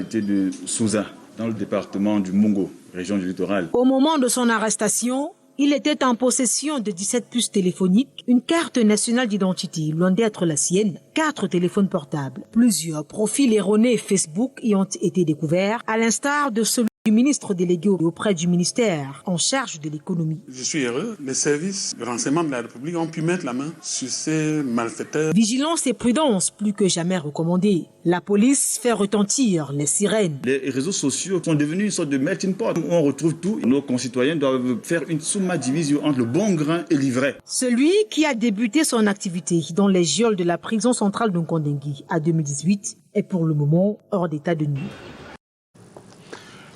localité de Souza, dans le département du Mungo, région du littoral. Au moment de son arrestation, il était en possession de 17 puces téléphoniques, une carte nationale d'identité, loin d'être la sienne, 4 téléphones portables. Plusieurs profils erronés Facebook y ont été découverts, à l'instar de celui du ministre délégué auprès du ministère en charge de l'économie. Je suis heureux. Les services de renseignement de la République ont pu mettre la main sur ces malfaiteurs. Vigilance et prudence plus que jamais recommandées. La police fait retentir les sirènes. Les réseaux sociaux sont devenus une sorte de melting pot où on retrouve tout. Nos concitoyens doivent faire une summa divisio entre le bon grain et l'ivraie. Celui qui a débuté son activité dans les geôles de la prison centrale de Nkondengui en 2018 est pour le moment hors d'état de nuire.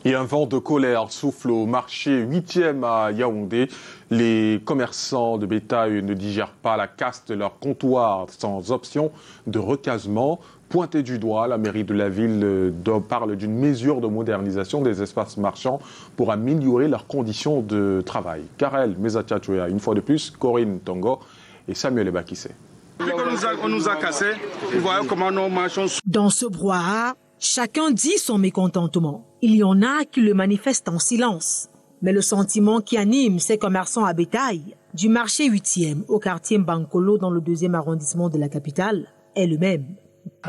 Et un vent de colère souffle au marché 8e à Yaoundé. Les commerçants de bétail ne digèrent pas la casse de leur comptoir sans option de recasement. Pointé du doigt, la mairie de la ville parle d'une mesure de modernisation des espaces marchands pour améliorer leurs conditions de travail. Karel Mesatiatouya, une fois de plus, Corinne Tongo et Samuel Ebakissé. On nous a cassé, vous voyez comment nos marchands... Dans ce brouhaha, chacun dit son mécontentement. Il y en a qui le manifestent en silence. Mais le sentiment qui anime ces commerçants à bétail, du marché 8e au quartier Mbankolo dans le 2e arrondissement de la capitale, est le même.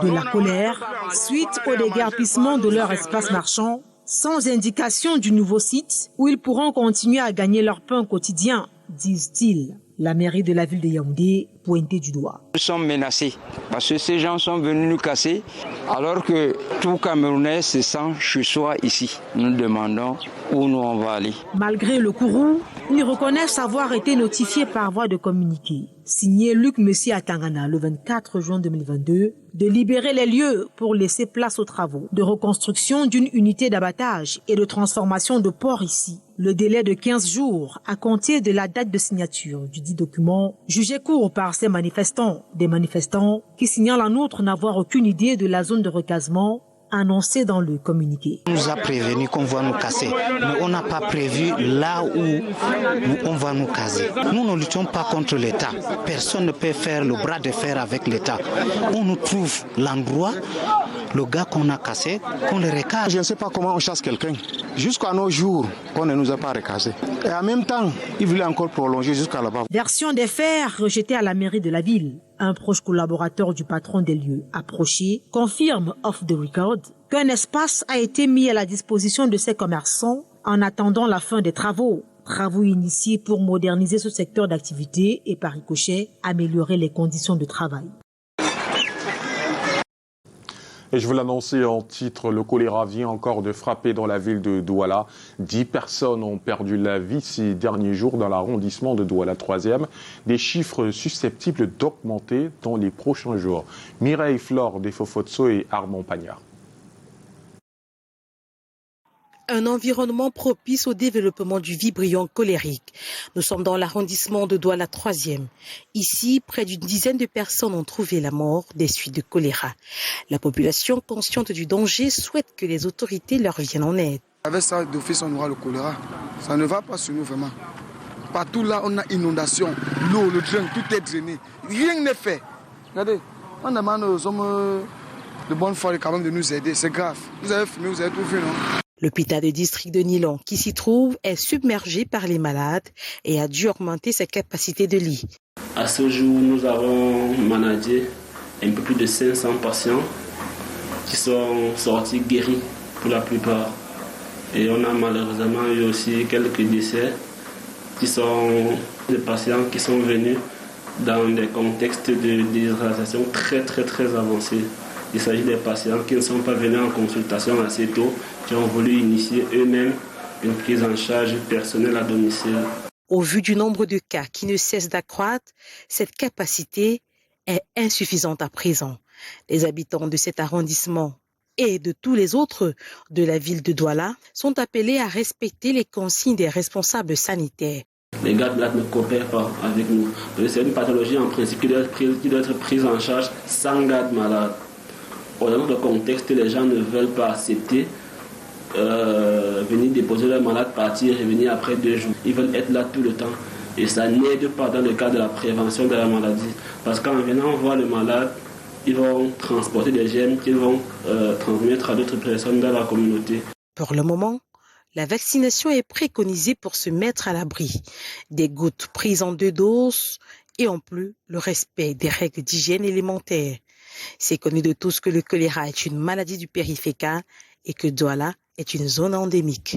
De la colère, suite au déguerpissement de leur espace marchand, sans indication du nouveau site où ils pourront continuer à gagner leur pain quotidien, disent-ils. La mairie de la ville de Yaoundé pointée du doigt. Nous sommes menacés parce que ces gens sont venus nous casser alors que tout Camerounais se sent chez soi ici. Nous demandons où nous on va aller. Malgré le courroux, ils reconnaissent avoir été notifiés par voie de communiqué. Signé Luc Messi à Tangana le 24 juin 2022, de libérer les lieux pour laisser place aux travaux de reconstruction d'une unité d'abattage et de transformation de port ici. Le délai de 15 jours à compter de la date de signature du dit document, jugé court par ces manifestants, des manifestants qui signalent en outre n'avoir aucune idée de la zone de recasement annoncé dans le communiqué. On nous a prévenu qu'on va nous casser, mais on n'a pas prévu là où on va nous caser. Nous ne luttons pas contre l'État. Personne ne peut faire le bras de fer avec l'État. On nous trouve l'endroit, le gars qu'on a cassé, qu'on le recase. Je ne sais pas comment on chasse quelqu'un. Jusqu'à nos jours, qu'on ne nous a pas recassé. Et en même temps, il voulait encore prolonger jusqu'à là-bas. Version des faits rejetée à la mairie de la ville. Un proche collaborateur du patron des lieux approché confirme off the record qu'un espace a été mis à la disposition de ces commerçants en attendant la fin des travaux. Travaux initiés pour moderniser ce secteur d'activité et par ricochet améliorer les conditions de travail. Et je vous l'annonçais en titre, le choléra vient encore de frapper dans la ville de Douala. 10 personnes ont perdu la vie ces derniers jours dans l'arrondissement de Douala 3e. Des chiffres susceptibles d'augmenter dans les prochains jours. Mireille Flore Defofotso et Armand Pagnard. Un environnement propice au développement du vibrion colérique. Nous sommes dans l'arrondissement de Douala 3e. Ici, près d'une dizaine de personnes ont trouvé la mort des suites de choléra. La population, consciente du danger, souhaite que les autorités leur viennent en aide. Avec ça, d'office, on aura le choléra. Ça ne va pas sur nous vraiment. Partout là, on a inondation. L'eau, le drain, tout est drainé. Rien n'est fait. Regardez, on demande aux hommes de bonne foi quand même de nous aider. C'est grave. Vous avez fumé, vous avez tout vu, non? L'hôpital de district de Nilon, qui s'y trouve, est submergé par les malades et a dû augmenter sa capacité de lit. À ce jour, nous avons managé un peu plus de 500 patients qui sont sortis guéris pour la plupart. Et on a malheureusement eu aussi quelques décès qui sont des patients qui sont venus dans des contextes de déshydratation très avancés. Il s'agit des patients qui ne sont pas venus en consultation assez tôt, qui ont voulu initier eux-mêmes une prise en charge personnelle à domicile. Au vu du nombre de cas qui ne cesse d'accroître, cette capacité est insuffisante à présent. Les habitants de cet arrondissement et de tous les autres de la ville de Douala sont appelés à respecter les consignes des responsables sanitaires. Les gardes malades ne coopèrent pas avec nous. C'est une pathologie en principe qui doit être prise en charge sans garde malade. Dans notre contexte, les gens ne veulent pas accepter venir déposer leur malade, partir et revenir après 2 jours. Ils veulent être là tout le temps. Et ça n'aide pas dans le cadre de la prévention de la maladie. Parce qu'en venant voir le malade, ils vont transporter des germes qu'ils vont transmettre à d'autres personnes dans la communauté. Pour le moment, la vaccination est préconisée pour se mettre à l'abri. Des gouttes prises en 2 doses et en plus le respect des règles d'hygiène élémentaires. C'est connu de tous que le choléra est une maladie du périfécal et que Douala est une zone endémique.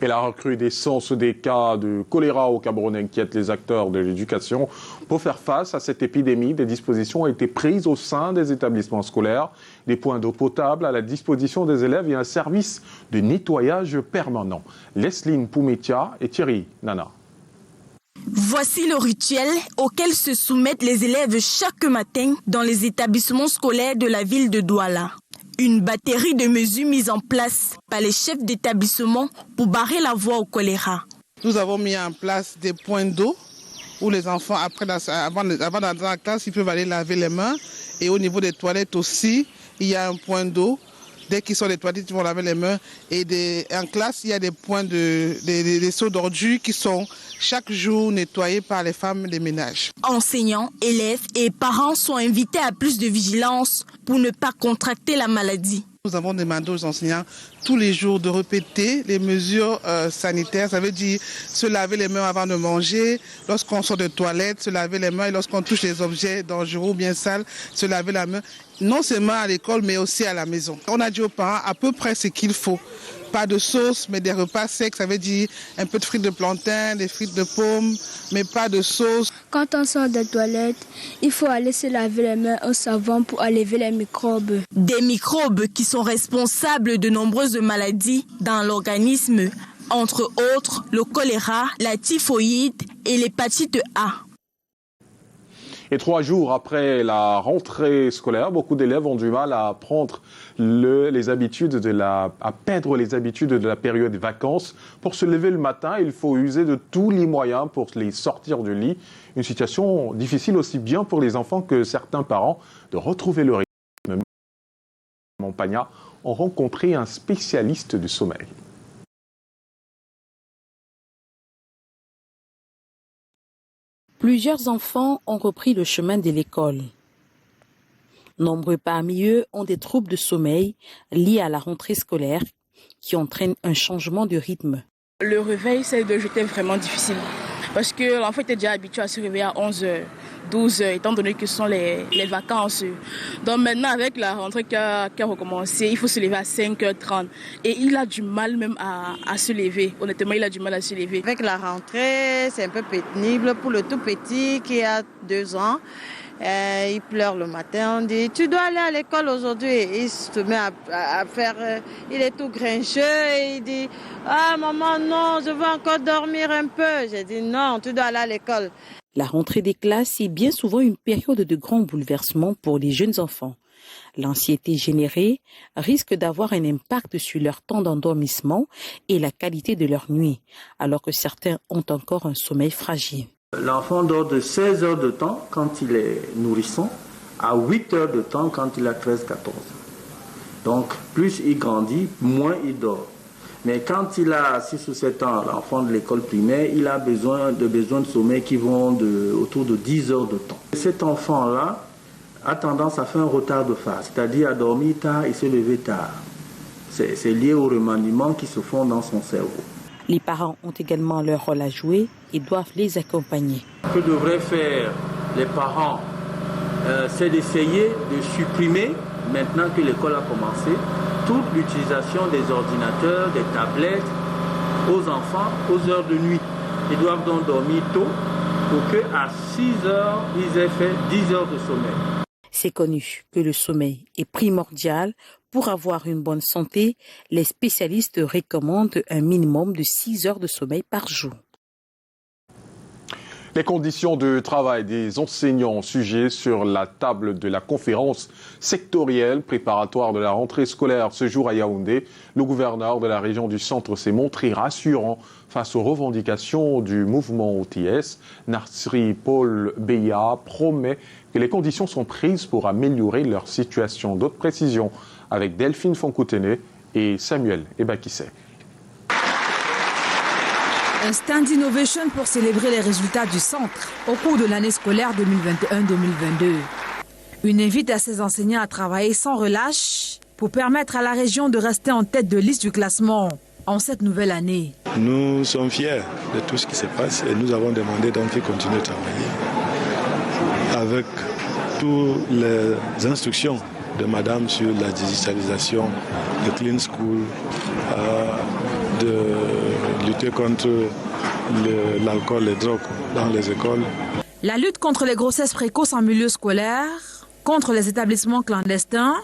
Et la recrudescence des cas de choléra au Cameroun inquiète les acteurs de l'éducation. Pour faire face à cette épidémie, des dispositions ont été prises au sein des établissements scolaires, des points d'eau potable à la disposition des élèves et un service de nettoyage permanent. Lesline Poumetia et Thierry Nana. Voici le rituel auquel se soumettent les élèves chaque matin dans les établissements scolaires de la ville de Douala. Une batterie de mesures mises en place par les chefs d'établissement pour barrer la voie au choléra. Nous avons mis en place des points d'eau où les enfants, avant d'entrer dans la classe, ils peuvent aller laver les mains. Et au niveau des toilettes aussi, il y a un point d'eau. Dès qu'ils sont des toilettes, ils vont laver les mains. Et en classe, il y a des points des seaux d'ordures qui sont chaque jour nettoyés par les femmes des ménages. Enseignants, élèves et parents sont invités à plus de vigilance pour ne pas contracter la maladie. Nous avons demandé aux enseignants tous les jours de répéter les mesures sanitaires. Ça veut dire se laver les mains avant de manger, lorsqu'on sort de toilette, se laver les mains et lorsqu'on touche des objets dangereux ou bien sales, se laver la main. Non seulement à l'école mais aussi à la maison. On a dit aux parents à peu près ce qu'il faut. Pas de sauce, mais des repas secs, ça veut dire un peu de frites de plantain, des frites de pommes, mais pas de sauce. Quand on sort des toilettes, il faut aller se laver les mains au savon pour enlever les microbes. Des microbes qui sont responsables de nombreuses maladies dans l'organisme, entre autres le choléra, la typhoïde et l'hépatite A. Et 3 jours après la rentrée scolaire, beaucoup d'élèves ont du mal à prendre à perdre les habitudes de la période des vacances. Pour se lever le matin, il faut user de tous les moyens pour les sortir du lit. Une situation difficile aussi bien pour les enfants que certains parents de retrouver le rythme. Montpagna ont rencontré un spécialiste du sommeil. Plusieurs enfants ont repris le chemin de l'école. Nombreux parmi eux ont des troubles de sommeil liés à la rentrée scolaire qui entraînent un changement de rythme. Le réveil, c'est vraiment difficile parce que l'enfant était déjà habitué à se réveiller à 11h, 12h, étant donné que ce sont les vacances. Donc maintenant, avec la rentrée qui a recommencé, il faut se lever à 5h30 et il a du mal même à se lever. Honnêtement, il a du mal à se lever. Avec la rentrée, c'est un peu pénible pour le tout petit qui a 2 ans. Il pleure le matin, on dit tu dois aller à l'école aujourd'hui. Il se met à faire, il est tout grincheux et il dit ah maman non, je veux encore dormir un peu. J'ai dit non, tu dois aller à l'école. La rentrée des classes est bien souvent une période de grand bouleversement pour les jeunes enfants. L'anxiété générée risque d'avoir un impact sur leur temps d'endormissement et la qualité de leur nuit, alors que certains ont encore un sommeil fragile. L'enfant dort de 16 heures de temps quand il est nourrisson à 8 heures de temps quand il a 13-14 ans. Donc plus il grandit, moins il dort. Mais quand il a 6 ou 7 ans, l'enfant de l'école primaire, il a besoin de sommeil qui vont autour de 10 heures de temps. Cet enfant-là a tendance à faire un retard de phase, c'est-à-dire à dormir tard et se lever tard. C'est lié aux remaniements qui se font dans son cerveau. Les parents ont également leur rôle à jouer et doivent les accompagner. Ce que devraient faire les parents, c'est d'essayer de supprimer, maintenant que l'école a commencé, toute l'utilisation des ordinateurs, des tablettes aux enfants aux heures de nuit. Ils doivent donc dormir tôt pour qu'à 6 heures, ils aient fait 10 heures de sommeil. C'est connu que le sommeil est primordial. Pour avoir une bonne santé, les spécialistes recommandent un minimum de 6 heures de sommeil par jour. Les conditions de travail des enseignants, sujet sur la table de la conférence sectorielle préparatoire de la rentrée scolaire ce jour à Yaoundé. Le gouverneur de la région du centre s'est montré rassurant face aux revendications du mouvement OTS. Narsri Paul Beya promet que les conditions sont prises pour améliorer leur situation. D'autres précisions avec Delphine Fonkoutene et Samuel Ebakissé. Un stand d'innovation pour célébrer les résultats du centre au cours de l'année scolaire 2021-2022. Une invite à ces enseignants à travailler sans relâche pour permettre à la région de rester en tête de liste du classement en cette nouvelle année. Nous sommes fiers de tout ce qui se passe et nous avons demandé donc de continuer à travailler avec toutes les instructions de Madame sur la digitalisation, de Clean School, de lutter contre l'alcool et les drogues dans les écoles. La lutte contre les grossesses précoces en milieu scolaire, contre les établissements clandestins,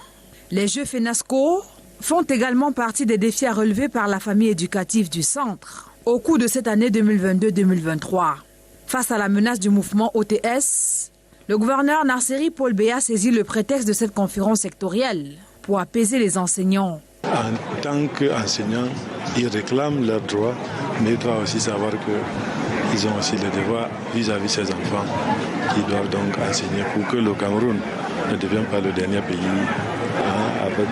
les jeux FENASCO font également partie des défis à relever par la famille éducative du centre au cours de cette année 2022-2023. Face à la menace du mouvement OTS, le gouverneur Narseri Paul Béa saisit le prétexte de cette conférence sectorielle pour apaiser les enseignants. En tant qu'enseignants, ils réclament leurs droits, mais ils doivent aussi savoir qu'ils ont aussi le devoir vis-à-vis de ces enfants qui doivent donc enseigner pour que le Cameroun ne devienne pas le dernier pays avec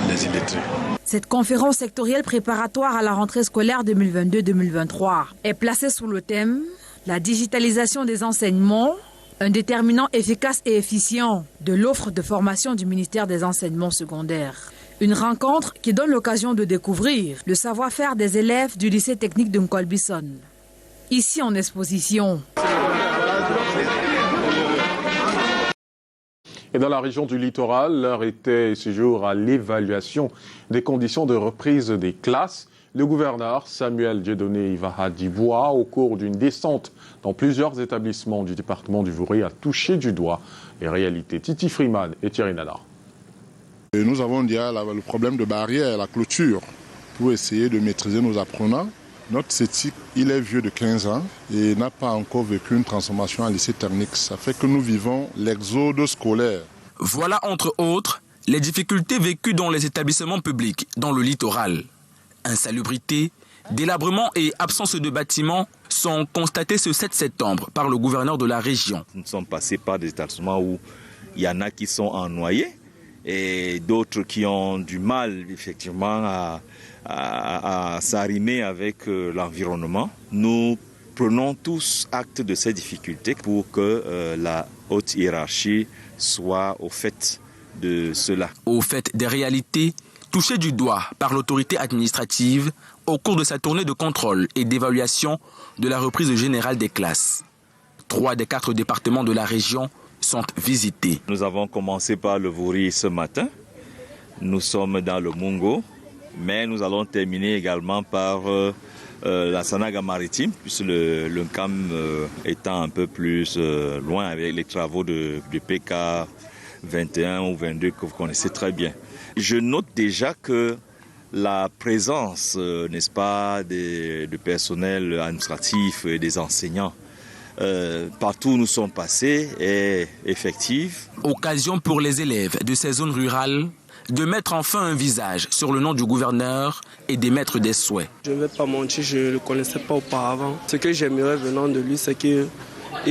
les illettrés. Cette conférence sectorielle préparatoire à la rentrée scolaire 2022-2023 est placée sous le thème « La digitalisation des enseignements », un déterminant efficace et efficient de l'offre de formation du ministère des enseignements secondaires. Une rencontre qui donne l'occasion de découvrir le savoir-faire des élèves du lycée technique de Nkolbison. Ici en exposition. Et dans la région du littoral, l'heure était ce jour à l'évaluation des conditions de reprise des classes. Le gouverneur Samuel Dieudonné Ivaha Dibois, au cours d'une descente dans plusieurs établissements du département du Vouré, a touché du doigt les réalités. Titi Freeman et Thierry Nana. Nous avons déjà le problème de barrière, la clôture, pour essayer de maîtriser nos apprenants. Notre CETIC, il est vieux de 15 ans et n'a pas encore vécu une transformation en lycée technique. Ça fait que nous vivons l'exode scolaire. Voilà entre autres les difficultés vécues dans les établissements publics dans le littoral. Insalubrité, délabrement et absence de bâtiments sont constatés ce 7 septembre par le gouverneur de la région. Nous sommes passés par des établissements où il y en a qui sont en noyé et d'autres qui ont du mal effectivement à s'arrimer avec l'environnement. Nous prenons tous acte de ces difficultés pour que la haute hiérarchie soit au fait de cela. Au fait des réalités touchées du doigt par l'autorité administrative au cours de sa tournée de contrôle et d'évaluation de la reprise générale des classes. 3 des 4 départements de la région sont visités. Nous avons commencé par le Vouri ce matin. Nous sommes dans le Mungo, mais nous allons terminer également par la Sanaga maritime, puisque le Nkam étant un peu plus loin avec les travaux de PK 21 ou 22 que vous connaissez très bien. Je note déjà que la présence, n'est-ce pas, de personnel administratif et des enseignants partout où nous sommes passés est effective. Occasion pour les élèves de ces zones rurales de mettre enfin un visage sur le nom du gouverneur et d'émettre des souhaits. Je ne vais pas mentir, je ne le connaissais pas auparavant. Ce que j'aimerais venant de lui, c'est qu'il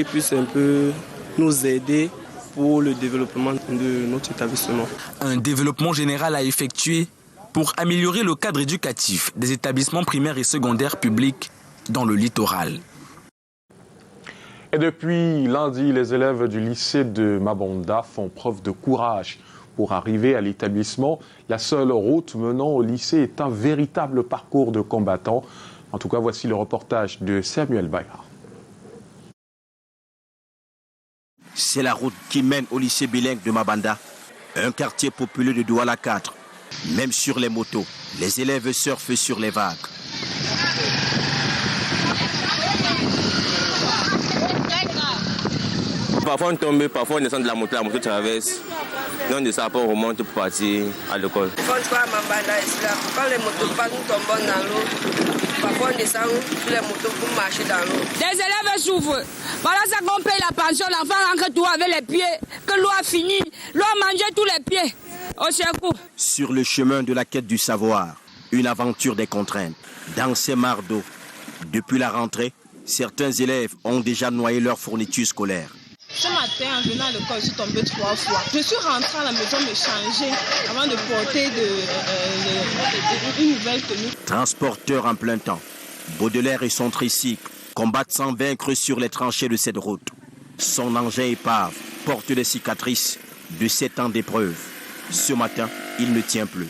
puisse un peu nous aider pour le développement de notre établissement. Un développement général à effectuer pour améliorer le cadre éducatif des établissements primaires et secondaires publics dans le littoral. Et depuis lundi, les élèves du lycée de Mabonda font preuve de courage pour arriver à l'établissement. La seule route menant au lycée est un véritable parcours de combattants. En tout cas, voici le reportage de Samuel Bayard. C'est la route qui mène au lycée bilingue de Mabanda, un quartier populaire de Douala 4. Même sur les motos, les élèves surfent sur les vagues. Parfois on tombe, parfois on descend de la moto traverse. Et on descend, après on remonte pour partir à l'école. Quand les motos passent, nous tombons dans l'eau. Parfois on descend sur les motos pour marcher dans l'eau. Les élèves souffrent. Voilà ça qu'on paye la pension. L'enfant rentre tout avec les pieds. Que l'eau a fini. L'eau a mangé tous les pieds. Au secours. Sur le chemin de la quête du savoir, une aventure des contraintes. Dans ces mares d'eau, depuis la rentrée, certains élèves ont déjà noyé leur fourniture scolaire. Ce matin, en venant à l'école, je suis tombée 3 fois. Je suis rentrée à la maison me changer avant de porter une nouvelle tenue. Transporteur en plein temps, Baudelaire et son tricycle combattent sans vaincre sur les tranchées de cette route. Son engin épave porte des cicatrices de 7 ans d'épreuve. Ce matin, il ne tient plus.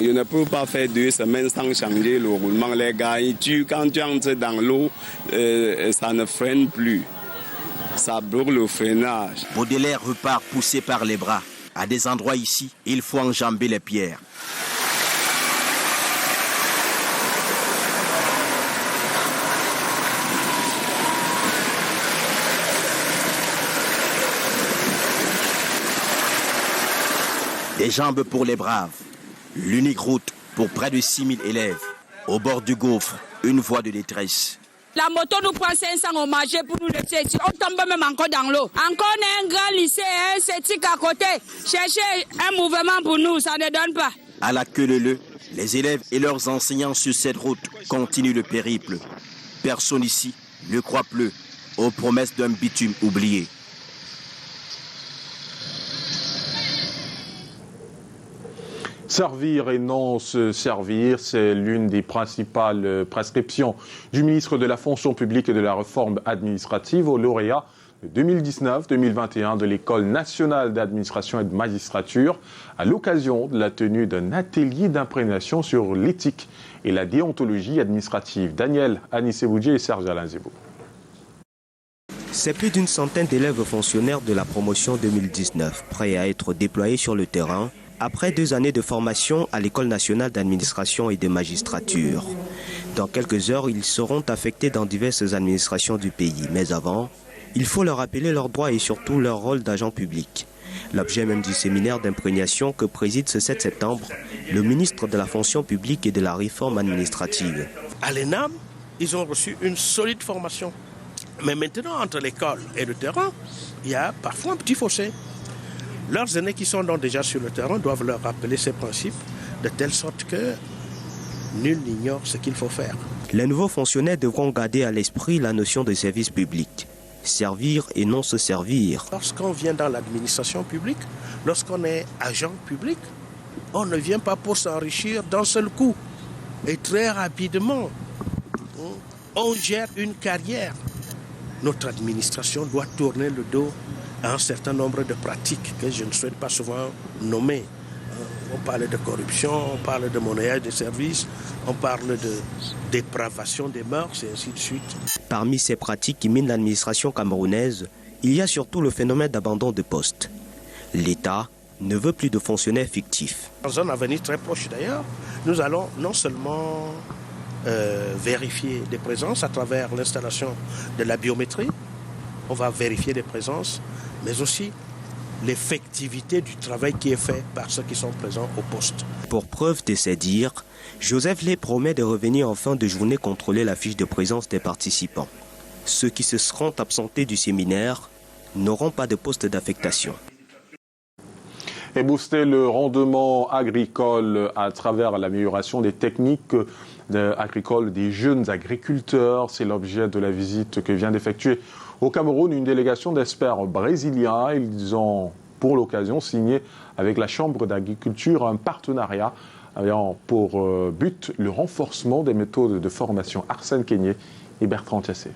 Je ne peux pas faire 2 semaines sans changer le roulement. Les gars, quand tu entres dans l'eau, ça ne freine plus. Ça bloque le freinage. Baudelaire repart poussé par les bras. À des endroits ici, il faut enjamber les pierres. Des jambes pour les braves. L'unique route pour près de 6000 élèves. Au bord du gouffre, une voie de détresse. La moto nous prend 500 au marché pour nous laisser ici. On tombe même encore dans l'eau. Encore un grand lycée, un CETIC à côté. Chercher un mouvement pour nous, ça ne donne pas. À la queue leu, les élèves et leurs enseignants sur cette route continuent le périple. Personne ici ne croit plus aux promesses d'un bitume oublié. Servir et non se servir, c'est l'une des principales prescriptions du ministre de la Fonction publique et de la Réforme administrative au lauréat de 2019-2021 de l'École nationale d'administration et de magistrature à l'occasion de la tenue d'un atelier d'imprégnation sur l'éthique et la déontologie administrative. Daniel Anisseboudjé et Serge Alain Zebo. C'est plus d'une centaine d'élèves fonctionnaires de la promotion 2019 prêts à être déployés sur le terrain après 2 années de formation à l'École nationale d'administration et de magistrature. Dans quelques heures, ils seront affectés dans diverses administrations du pays. Mais avant, il faut leur rappeler leurs droits et surtout leur rôle d'agent public. L'objet même du séminaire d'imprégnation que préside ce 7 septembre le ministre de la Fonction publique et de la Réforme administrative. À l'ENAM, ils ont reçu une solide formation. Mais maintenant, entre l'école et le terrain, il y a parfois un petit fossé. Leurs aînés qui sont donc déjà sur le terrain doivent leur rappeler ces principes de telle sorte que nul n'ignore ce qu'il faut faire. Les nouveaux fonctionnaires devront garder à l'esprit la notion de service public. Servir et non se servir. Lorsqu'on vient dans l'administration publique, lorsqu'on est agent public, on ne vient pas pour s'enrichir d'un seul coup. Et très rapidement, on gère une carrière. Notre administration doit tourner le dos à un certain nombre de pratiques que je ne souhaite pas souvent nommer. On parle de corruption, on parle de monnayage des services, on parle de dépravation des mœurs et ainsi de suite. Parmi ces pratiques qui minent l'administration camerounaise, il y a surtout le phénomène d'abandon de poste. L'État ne veut plus de fonctionnaires fictifs. Dans un avenir très proche d'ailleurs, nous allons non seulement vérifier des présences à travers l'installation de la biométrie, on va vérifier des présences, mais aussi l'effectivité du travail qui est fait par ceux qui sont présents au poste. Pour preuve de ces dires, Joseph Lé promet de revenir en fin de journée contrôler la fiche de présence des participants. Ceux qui se seront absentés du séminaire n'auront pas de poste d'affectation. Et booster le rendement agricole à travers l'amélioration des techniques agricoles des jeunes agriculteurs, c'est l'objet de la visite que vient d'effectuer au Cameroun une délégation d'experts brésiliens. Ils ont pour l'occasion signé avec la Chambre d'agriculture un partenariat ayant pour but le renforcement des méthodes de formation. Arsène Kenyé et Bertrand Tiassé.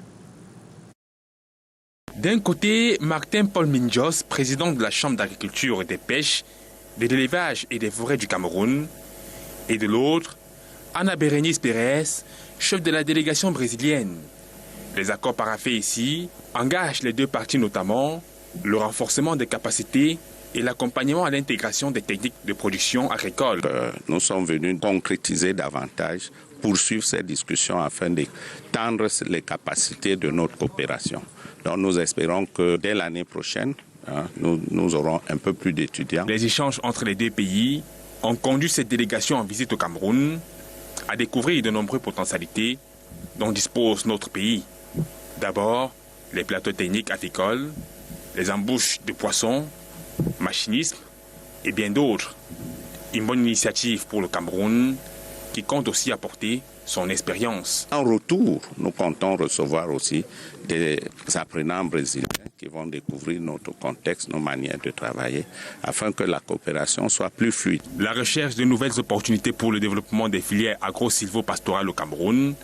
D'un côté, Martin Paul Minjos, président de la Chambre d'agriculture et des pêches, de l'élevage et des forêts du Cameroun, et de l'autre, Ana Bérénice Pérez, chef de la délégation brésilienne. Les accords paraphés ici engagent les deux parties notamment le renforcement des capacités et l'accompagnement à l'intégration des techniques de production agricole. Nous sommes venus concrétiser davantage, poursuivre ces discussions afin d'étendre les capacités de notre coopération. Donc nous espérons que dès l'année prochaine, nous aurons un peu plus d'étudiants. Les échanges entre les deux pays ont conduit cette délégation en visite au Cameroun à découvrir de nombreuses potentialités dont dispose notre pays. D'abord, les plateaux techniques avicoles, les embouches de poissons, machinisme et bien d'autres. Une bonne initiative pour le Cameroun qui compte aussi apporter son expérience. En retour, nous comptons recevoir aussi des apprenants brésiliens qui vont découvrir notre contexte, nos manières de travailler, afin que la coopération soit plus fluide. La recherche de nouvelles opportunités pour le développement des filières agro-silvo-pastorales au Cameroun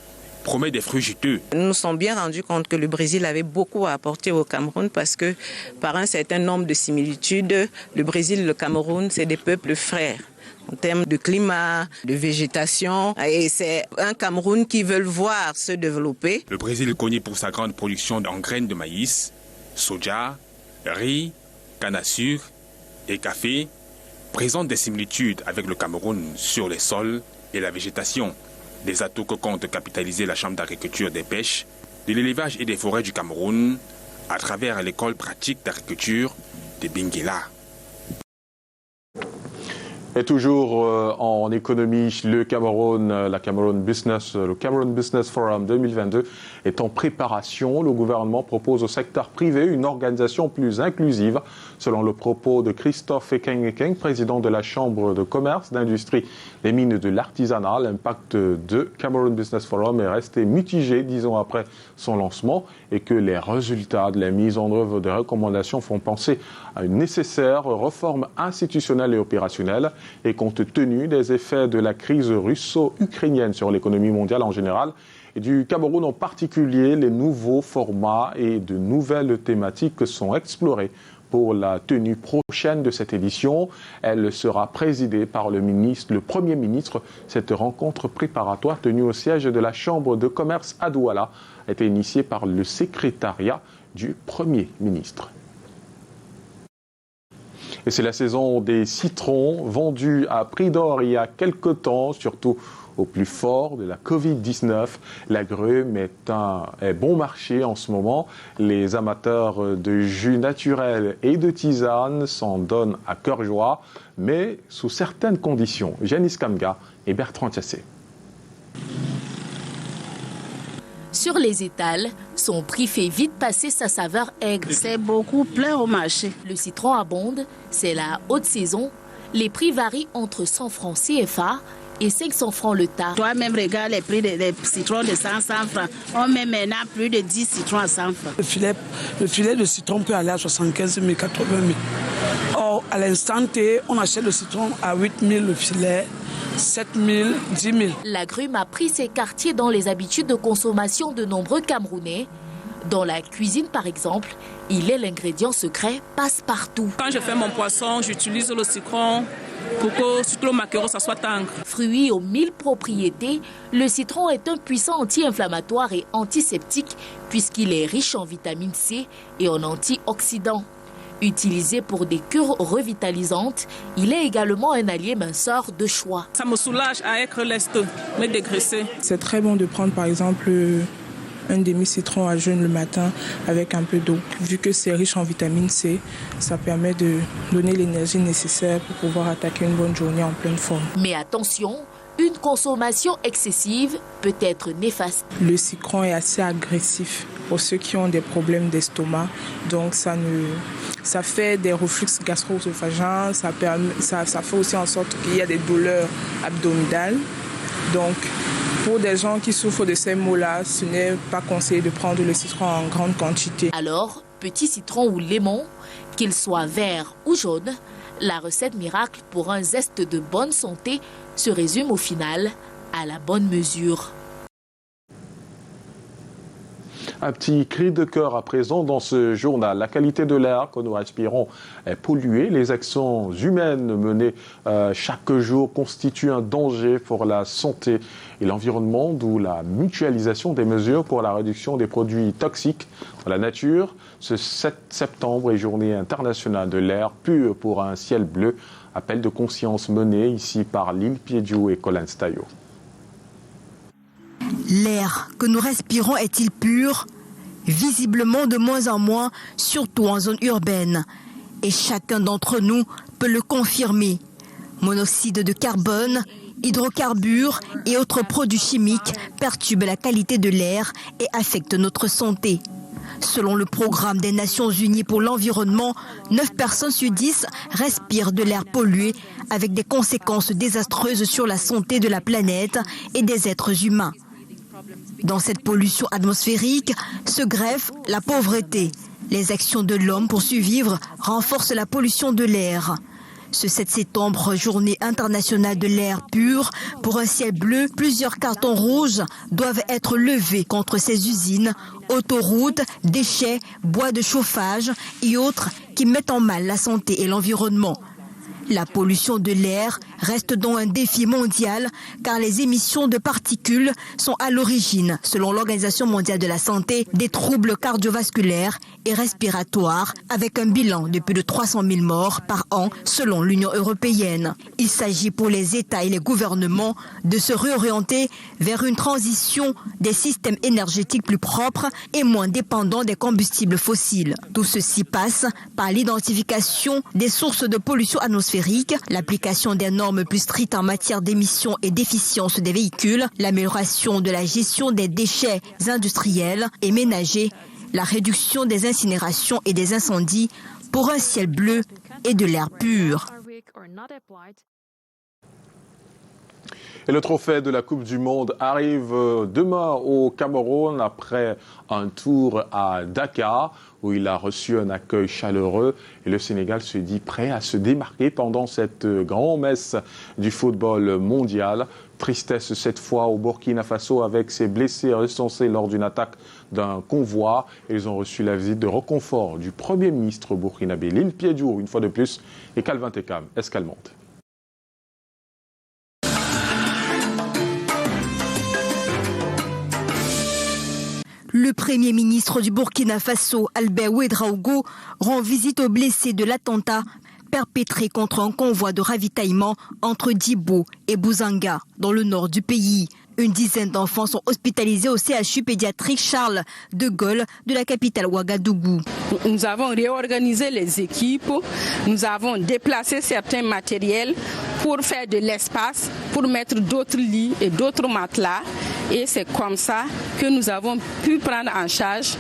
promet des fruits juteux. Nous nous sommes bien rendus compte que le Brésil avait beaucoup à apporter au Cameroun parce que par un certain nombre de similitudes, le Brésil et le Cameroun, c'est des peuples frères en termes de climat, de végétation. Et c'est un Cameroun qui veut voir se développer. Le Brésil est connu pour sa grande production en graines de maïs, soja, riz, canne à sucre et café, présente des similitudes avec le Cameroun sur les sols et la végétation. Des atouts que compte capitaliser la Chambre d'agriculture des pêches, de l'élevage et des forêts du Cameroun à travers l'école pratique d'agriculture de Benguela. Et toujours en économie, le Cameroun Business Forum 2022 est en préparation. Le gouvernement propose au secteur privé une organisation plus inclusive. Selon le propos de Christophe Ekeng, président de la Chambre de commerce, d'industrie, des mines et de l'artisanat, l'impact de Cameroun Business Forum est resté mitigé 10 ans après son lancement et que les résultats de la mise en œuvre des recommandations font penser à une nécessaire réforme institutionnelle et opérationnelle. Et compte tenu des effets de la crise russo-ukrainienne sur l'économie mondiale en général et du Cameroun en particulier, les nouveaux formats et de nouvelles thématiques sont explorés pour la tenue prochaine de cette édition. Elle sera présidée par le Premier ministre. Cette rencontre préparatoire tenue au siège de la Chambre de commerce à Douala a été initiée par le secrétariat du Premier ministre. Et c'est la saison des citrons vendus à prix d'or il y a quelque temps, surtout au plus fort de la Covid-19. L'agrume est bon marché en ce moment. Les amateurs de jus naturel et de tisane s'en donnent à cœur joie, mais sous certaines conditions. Janice Kamga et Bertrand Tiassé. Sur les étals, son prix fait vite passer sa saveur aigre. C'est beaucoup plein au marché. Le citron abonde, c'est la haute saison. Les prix varient entre 100 francs CFA et 500 francs le tas. Toi-même, regarde les prix des citrons de 100 francs. On met maintenant plus de 10 citrons à 100 francs. Le filet de citron peut aller à 75 000, 80 000. Or, à l'instant T, on achète le citron à 8 000 le filet. 7 000, 10 000. L'agrume a pris ses quartiers dans les habitudes de consommation de nombreux Camerounais. Dans la cuisine, par exemple, il est l'ingrédient secret passe-partout. Quand je fais mon poisson, j'utilise le citron pour que surtout le maquereau ça soit tendre. Fruit aux 1000 propriétés, le citron est un puissant anti-inflammatoire et antiseptique puisqu'il est riche en vitamine C et en antioxydants. Utilisé pour des cures revitalisantes, il est également un allié minceur de choix. Ça me soulage à être leste, me dégraisser. C'est très bon de prendre par exemple un demi-citron à jeûne le matin avec un peu d'eau. Vu que c'est riche en vitamine C, ça permet de donner l'énergie nécessaire pour pouvoir attaquer une bonne journée en pleine forme. Mais attention, une consommation excessive peut être néfaste. Le citron est assez agressif pour ceux qui ont des problèmes d'estomac. Donc ça fait des reflux gastro-œsophagiens, ça fait aussi en sorte qu'il y a des douleurs abdominales. Donc pour des gens qui souffrent de ces maux-là, ce n'est pas conseillé de prendre le citron en grande quantité. Alors, petit citron ou lemon, qu'il soit vert ou jaune, la recette miracle pour un zeste de bonne santé se résume au final à la bonne mesure. Un petit cri de cœur à présent dans ce journal. La qualité de l'air que nous respirons est polluée. Les actions humaines menées chaque jour constituent un danger pour la santé et l'environnement, d'où la mutualisation des mesures pour la réduction des produits toxiques dans la nature. Ce 7 septembre est journée internationale de l'air pur pour un ciel bleu. Appel de conscience mené ici par Lille Piediou et Colin Stayo. L'air que nous respirons est-il pur? Visiblement de moins en moins, surtout en zone urbaine. Et chacun d'entre nous peut le confirmer. Monoxyde de carbone, hydrocarbures et autres produits chimiques perturbent la qualité de l'air et affectent notre santé. Selon le programme des Nations Unies pour l'environnement, 9 personnes sur 10 respirent de l'air pollué avec des conséquences désastreuses sur la santé de la planète et des êtres humains. Dans cette pollution atmosphérique se greffe la pauvreté. Les actions de l'homme pour survivre renforcent la pollution de l'air. Ce 7 septembre, journée internationale de l'air pur, pour un ciel bleu, plusieurs cartons rouges doivent être levés contre ces usines, autoroutes, déchets, bois de chauffage et autres qui mettent en mal la santé et l'environnement. La pollution de l'air reste donc un défi mondial car les émissions de particules sont à l'origine, selon l'Organisation mondiale de la santé, des troubles cardiovasculaires et respiratoires avec un bilan de plus de 300 000 morts par an selon l'Union européenne. Il s'agit pour les États et les gouvernements de se réorienter vers une transition des systèmes énergétiques plus propres et moins dépendants des combustibles fossiles. Tout ceci passe par l'identification des sources de pollution atmosphérique, l'application des normes plus strictes en matière d'émissions et d'efficience des véhicules, l'amélioration de la gestion des déchets industriels et ménagers, la réduction des incinérations et des incendies pour un ciel bleu et de l'air pur. Et le trophée de la Coupe du Monde arrive demain au Cameroun après un tour à Dakar où il a reçu un accueil chaleureux et le Sénégal se dit prêt à se démarquer pendant cette grand-messe du football mondial. Tristesse cette fois au Burkina Faso avec ses blessés recensés lors d'une attaque d'un convoi. Ils ont reçu la visite de réconfort du Premier ministre burkinabé, Lîle Piédiour, une fois de plus, et Calvin Tekam, Escalmonte. Le Premier ministre du Burkina Faso, Albert Ouedraogo, rend visite aux blessés de l'attentat perpétré contre un convoi de ravitaillement entre Djibo et Bouzanga, dans le nord du pays. Une dizaine d'enfants sont hospitalisés au CHU pédiatrique Charles de Gaulle de la capitale Ouagadougou. Nous avons réorganisé les équipes, nous avons déplacé certains matériels pour faire de l'espace, pour mettre d'autres lits et d'autres matelas. Et c'est comme ça que nous avons pu prendre en charge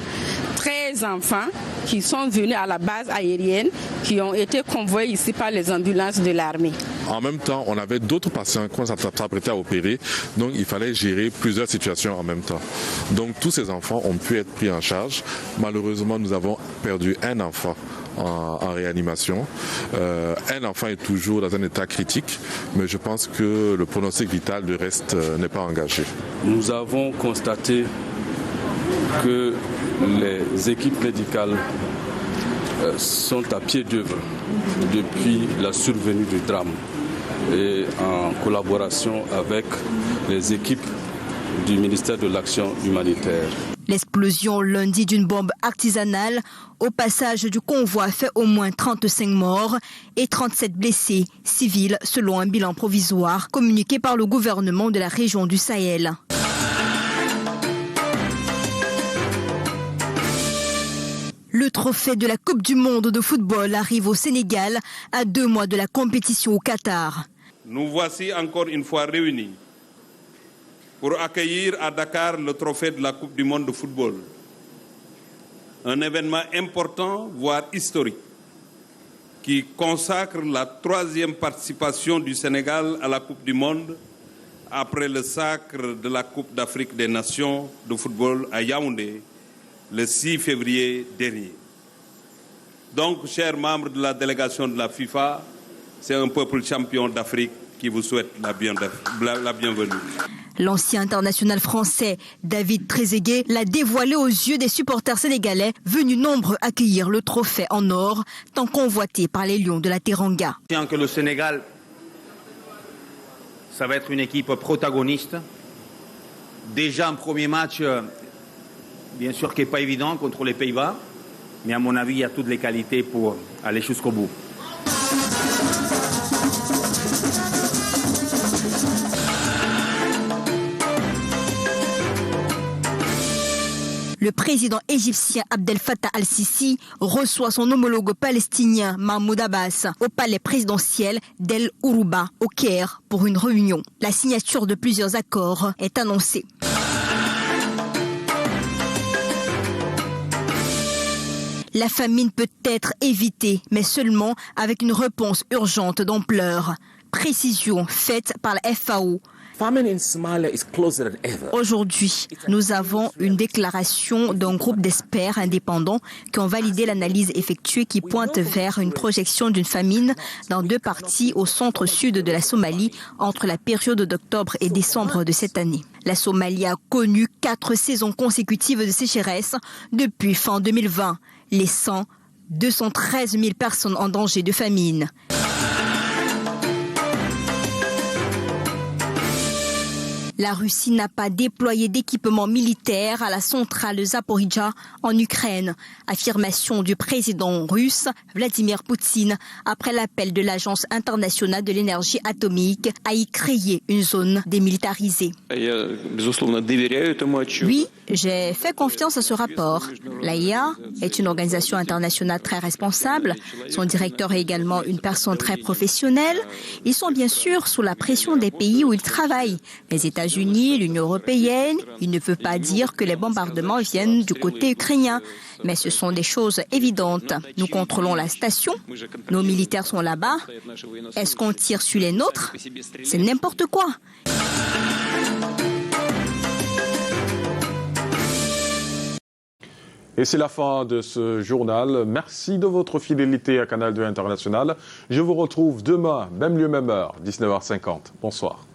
13 enfants qui sont venus à la base aérienne, qui ont été convoyés ici par les ambulances de l'armée. En même temps, on avait d'autres patients qu'on s'apprêtait à opérer, donc il fallait gérer plusieurs situations en même temps. Donc tous ces enfants ont pu être pris en charge. Malheureusement, nous avons perdu un enfant en réanimation. Un enfant est toujours dans un état critique, mais je pense que le pronostic vital du reste n'est pas engagé. Nous avons constaté que les équipes médicales sont à pied d'œuvre depuis la survenue du drame et en collaboration avec les équipes du ministère de l'Action humanitaire. L'explosion lundi d'une bombe artisanale au passage du convoi a fait au moins 35 morts et 37 blessés civils selon un bilan provisoire communiqué par le gouvernement de la région du Sahel. Le trophée de la Coupe du Monde de football arrive au Sénégal à 2 mois de la compétition au Qatar. Nous voici encore une fois réunis pour accueillir à Dakar le trophée de la Coupe du Monde de football. Un événement important, voire historique, qui consacre la 3e participation du Sénégal à la Coupe du Monde après le sacre de la Coupe d'Afrique des Nations de football à Yaoundé le 6 février dernier. Donc, chers membres de la délégation de la FIFA, c'est un peuple champion d'Afrique qui vous souhaite la bienvenue. L'ancien international français David Trezeguet l'a dévoilé aux yeux des supporters sénégalais venus nombreux accueillir le trophée en or tant convoité par les Lions de la Teranga. Que le Sénégal, ça va être une équipe protagoniste. Déjà un premier match, bien sûr qui n'est pas évident contre les Pays-Bas, mais à mon avis, il y a toutes les qualités pour aller jusqu'au bout. Le président égyptien Abdel Fattah al-Sisi reçoit son homologue palestinien Mahmoud Abbas au palais présidentiel d'El Ourouba au Caire pour une réunion. La signature de plusieurs accords est annoncée. La famine peut être évitée, mais seulement avec une réponse urgente d'ampleur. Précision faite par la FAO, Aujourd'hui, nous avons une déclaration d'un groupe d'experts indépendants qui ont validé l'analyse effectuée qui pointe vers une projection d'une famine dans 2 parties au centre-sud de la Somalie entre la période d'octobre et décembre de cette année. La Somalie a connu 4 saisons consécutives de sécheresse depuis fin 2020, laissant 213 000 personnes en danger de famine. La Russie n'a pas déployé d'équipement militaire à la centrale Zaporizhzhia en Ukraine. Affirmation du président russe Vladimir Poutine après l'appel de l'Agence internationale de l'énergie atomique à y créer une zone démilitarisée. Oui, j'ai fait confiance à ce rapport. L'AIA est une organisation internationale très responsable. Son directeur est également une personne très professionnelle. Ils sont bien sûr sous la pression des pays où ils travaillent. Les États-Unis, l'Union européenne, il ne veut pas dire que les bombardements viennent du côté ukrainien. Mais ce sont des choses évidentes. Nous contrôlons la station. Nos militaires sont là-bas. Est-ce qu'on tire sur les nôtres? C'est n'importe quoi. Et c'est la fin de ce journal. Merci de votre fidélité à Canal 2 International. Je vous retrouve demain, même lieu, même heure, 19h50. Bonsoir.